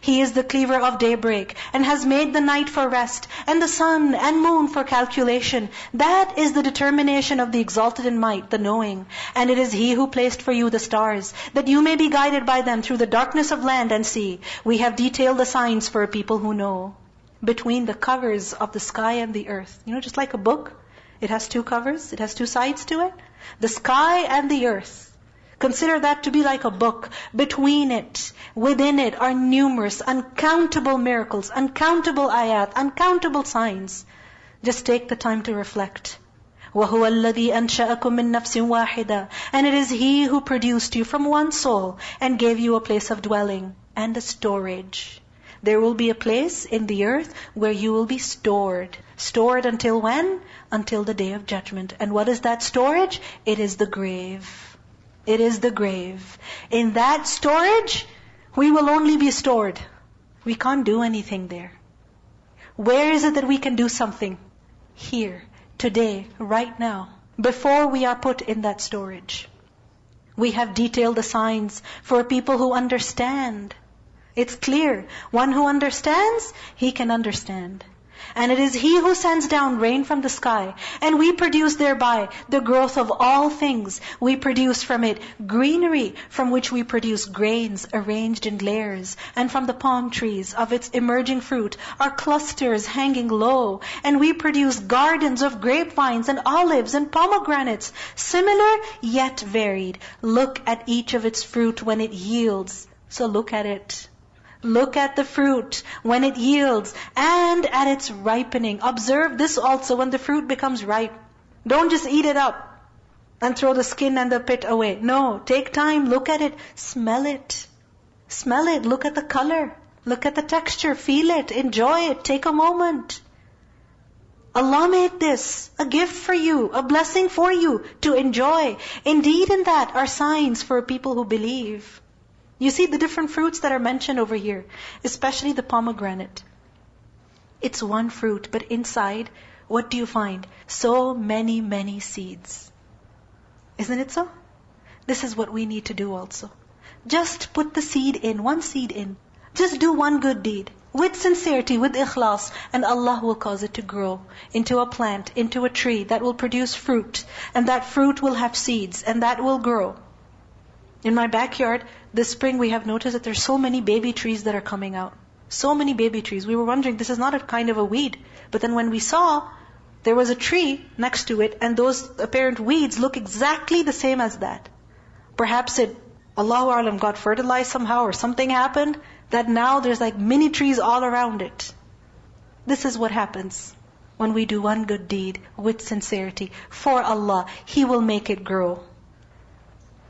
He is the cleaver of daybreak, and has made the night for rest, and the sun and moon for calculation. That is the determination of the exalted in might, the knowing. And it is He who placed for you the stars, that you may be guided by them through the darkness of land and sea. We have detailed the signs for a people who know. Between the covers of the sky and the earth. Just like a book, it has two covers, it has two sides to it. The sky and the earth. Consider that to be like a book. Between it, within it are numerous, uncountable miracles, uncountable ayat, uncountable signs. Just take the time to reflect. وَهُوَ الَّذِي أَنْشَأَكُم مِّن نَفْسٍ وَاحِدَةٍ. And it is He who produced you from one soul and gave you a place of dwelling and a storage. There will be a place in the earth where you will be stored. Stored until when? Until the day of judgment. And what is that storage? It is the grave. It is the grave. In that storage, we will only be stored. We can't do anything there. Where is it that we can do something? Here, today, right now, before we are put in that storage. We have detailed the signs for people who understand. It's clear. One who understands, he can understand. And it is He who sends down rain from the sky, and we produce thereby the growth of all things. We produce from it greenery, from which we produce grains arranged in layers. And from the palm trees, of its emerging fruit, are clusters hanging low. And we produce gardens of grapevines and olives and pomegranates, similar yet varied. Look at each of its fruit when it yields. So look at it. Look at the fruit when it yields and at its ripening. Observe this also when the fruit becomes ripe. Don't just eat it up and throw the skin and the pit away. No, take time, look at it, smell it. Smell it, look at the color, look at the texture, feel it, enjoy it, take a moment. Allah made this a gift for you, a blessing for you to enjoy. Indeed, in that are signs for people who believe. You see the different fruits that are mentioned over here, especially the pomegranate. It's one fruit, but inside, what do you find? So many, many seeds. Isn't it so? This is what we need to do also. Just put the seed in, one seed in. Just do one good deed. With sincerity, with ikhlas, and Allah will cause it to grow into a plant, into a tree that will produce fruit. And that fruit will have seeds, and that will grow. In my backyard, this spring we have noticed that there's so many baby trees that are coming out. So many baby trees. We were wondering, this is not a kind of a weed. But then when we saw, there was a tree next to it, and those apparent weeds look exactly the same as that. Perhaps it, Allahu A'lam, got fertilized somehow or something happened, that now there's like mini trees all around it. This is what happens when we do one good deed with sincerity for Allah. He will make it grow.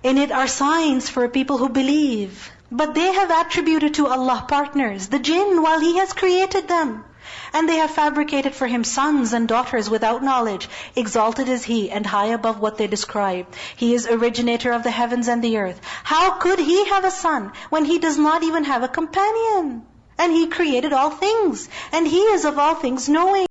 In it are signs for people who believe. But they have attributed to Allah partners, the jinn, while He has created them. And they have fabricated for Him sons and daughters without knowledge. Exalted is He and high above what they describe. He is originator of the heavens and the earth. How could He have a son when He does not even have a companion? And He created all things. And He is of all things knowing.